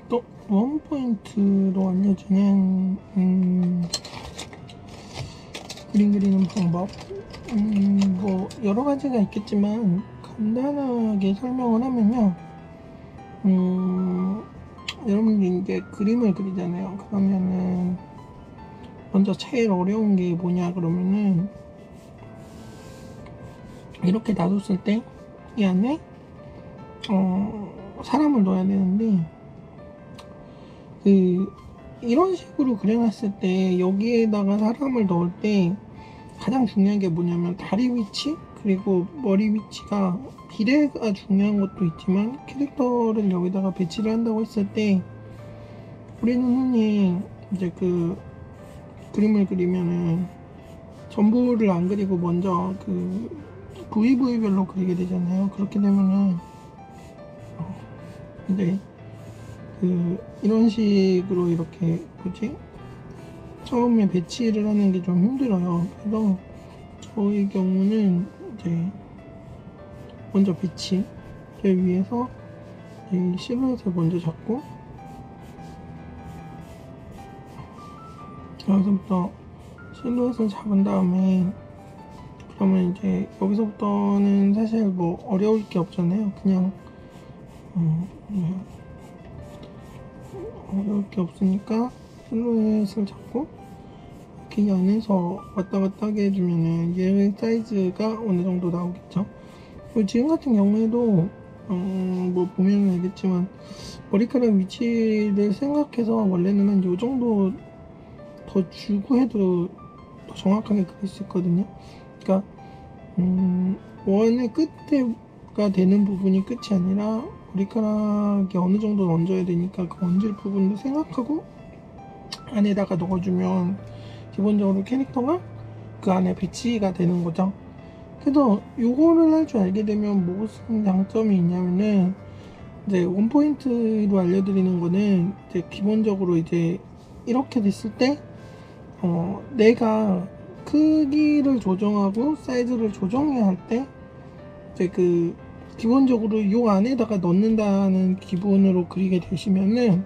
또 원포인트로 알려주는 그림 그리는 방법, 뭐 여러 가지가 있겠지만 간단하게 설명을 하면요, 여러분들이 이제 그림을 그리잖아요. 그러면은 먼저 제일 어려운 게 뭐냐 그러면은, 이렇게 놔뒀을 때 이 안에 사람을 넣어야 되는데, 이런 식으로 그려놨을 때 여기에다가 사람을 넣을 때 가장 중요한 게 뭐냐면 다리 위치 그리고 머리 위치가 비례가 중요한 것도 있지만, 캐릭터를 여기다가 배치를 한다고 했을 때 우리는 흔히 이제 그 그림을 그리면은 전부를 안 그리고 먼저 그 부위별로 그리게 되잖아요. 그렇게 되면은 이제 이런 식으로 이렇게 처음에 배치를 하는 게 좀 힘들어요. 그래서 저의 경우는 이제 먼저 배치를 위해서 이 실루엣을 먼저 잡고, 여기서부터 실루엣을 잡은 다음에, 그러면 이제 여기서부터는 사실 뭐 어려울 게 없잖아요. 그냥 어려울 게 없으니까 실루엣을 잡고 이렇게 이 안에서 왔다 갔다 하게 해주면은 얘의 사이즈가 어느 정도 나오겠죠. 그리고 지금 같은 경우에도 뭐 보면 알겠지만 머리카락 위치를 생각해서 원래는 한 요 정도 더 주고 해도 더 정확하게 그릴 수 있거든요. 그러니까 원의 끝에가 되는 부분이 끝이 아니라 머리카락이 어느 정도 얹어야 되니까 그 얹을 부분도 생각하고 안에다가 넣어주면 기본적으로 캐릭터가 그 안에 배치가 되는 거죠. 그래서 요거를 할 줄 알게 되면 무슨 장점이 있냐면은, 이제 원포인트로 알려드리는 거는 이제 기본적으로 이제 이렇게 됐을 때 내가 크기를 조정하고 사이즈를 조정해야 할 때 이제 기본적으로 요 안에다가 넣는다는 기분으로 그리게 되시면은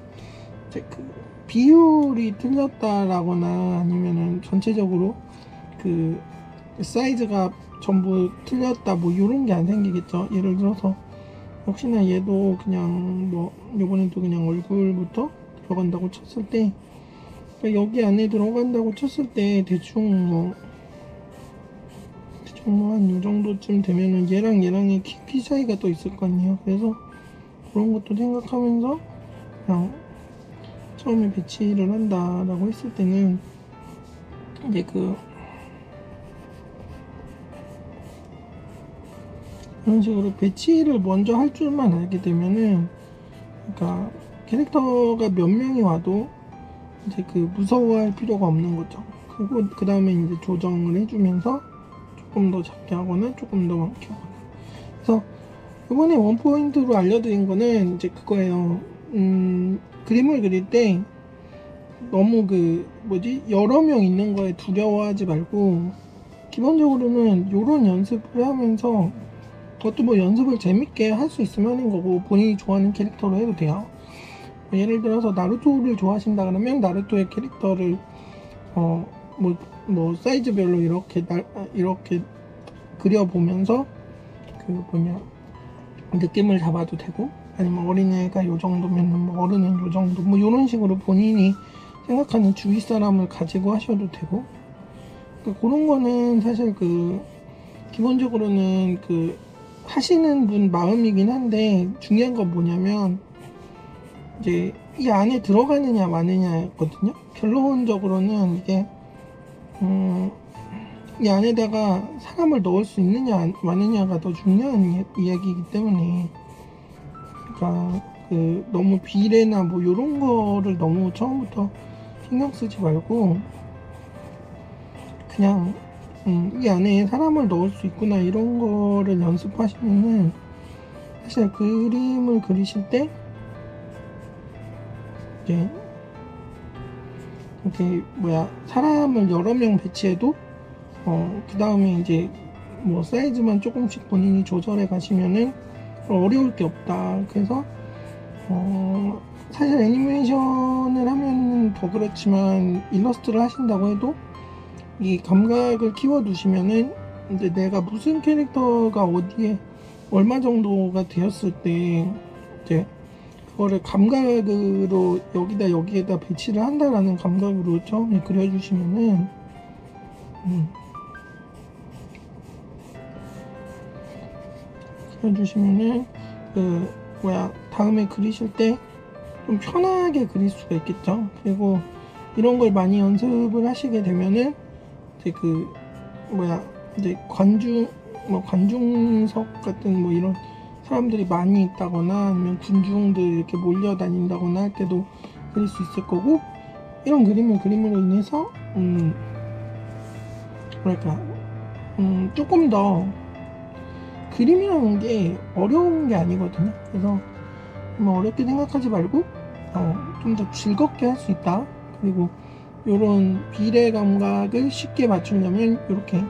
이제 비율이 틀렸다라거나 아니면은 전체적으로 사이즈가 전부 틀렸다 뭐 요런 게 안 생기겠죠. 예를 들어서 역시나 얘도 그냥 뭐 요번에도 그냥 얼굴부터 들어간다고 쳤을 때, 여기 안에 들어간다고 쳤을 때 대충 한 요 정도쯤 되면은 얘랑의 키 차이가 또 있을 거 아니에요. 그래서 그런 것도 생각하면서 그냥 처음에 배치를 한다라고 했을 때는 이제 이런 식으로 배치를 먼저 할 줄만 알게 되면은, 그러니까 캐릭터가 몇 명이 와도 이제 무서워할 필요가 없는 거죠. 그리고 그 다음에 이제 조정을 해주면서 조금 더 작게 하거나 조금 더 많게 하거나. 그래서 이번에 원포인트로 알려드린 거는 이제 그거예요. 그림을 그릴 때 너무 여러 명 있는 거에 두려워하지 말고, 기본적으로는 요런 연습을 하면서 그것도 뭐 연습을 재밌게 할 수 있으면 하는 거고, 본인이 좋아하는 캐릭터로 해도 돼요. 예를 들어서 나루토를 좋아하신다 그러면 나루토의 캐릭터를 뭐 사이즈별로 이렇게 그려보면서 느낌을 잡아도 되고, 아니면 어린애가 요 정도면 뭐 어른은 요 정도 뭐 요런 식으로 본인이 생각하는 주위 사람을 가지고 하셔도 되고, 그런 거는 사실 기본적으로는 하시는 분 마음이긴 한데, 중요한 건 뭐냐면 이제 이 안에 들어가느냐 마느냐였거든요. 결론적으로는 이게 이 안에다가 사람을 넣을 수 있느냐 마느냐가 더 중요한 이야기이기 때문에, 그러니까 너무 비례나 뭐 요런 거를 너무 처음부터 신경 쓰지 말고, 그냥 이 안에 사람을 넣을 수 있구나 이런 거를 연습하시면은, 사실 그림을 그리실 때 이제 이렇게 사람을 여러 명 배치해도 그 다음에 이제 뭐 사이즈만 조금씩 본인이 조절해 가시면은 어려울 게 없다. 그래서 사실 애니메이션을 하면 더 그렇지만 일러스트를 하신다고 해도 이 감각을 키워두시면은 이제 내가 무슨 캐릭터가 어디에 얼마 정도가 되었을 때 이제 그거를 감각으로 여기에다 배치를 한다라는 감각으로 처음에 그려주시면은 다음에 그리실 때 좀 편하게 그릴 수가 있겠죠. 그리고 이런 걸 많이 연습을 하시게 되면은 이제 이제 관중석 같은 뭐 이런 사람들이 많이 있다거나 아니면 군중들 이렇게 몰려다닌다거나 할 때도 그릴 수 있을 거고, 이런 그림을 그림으로 인해서 조금 더 그림이라는 게 어려운 게 아니거든요. 그래서 뭐 어렵게 생각하지 말고 좀 더 즐겁게 할 수 있다. 그리고 이런 비례 감각을 쉽게 맞추려면 이렇게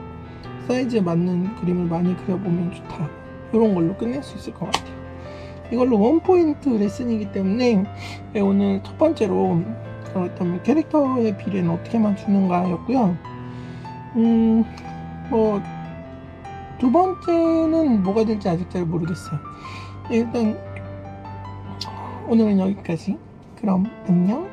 사이즈에 맞는 그림을 많이 그려보면 좋다. 이런 걸로 끝낼 수 있을 것 같아요. 이걸로 원포인트 레슨이기 때문에 오늘 첫 번째로 그렇다면 캐릭터의 비례는 어떻게 맞추는가 였고요. 뭐 두 번째는 뭐가 될지 아직 잘 모르겠어요. 일단 오늘은 여기까지. 그럼 안녕.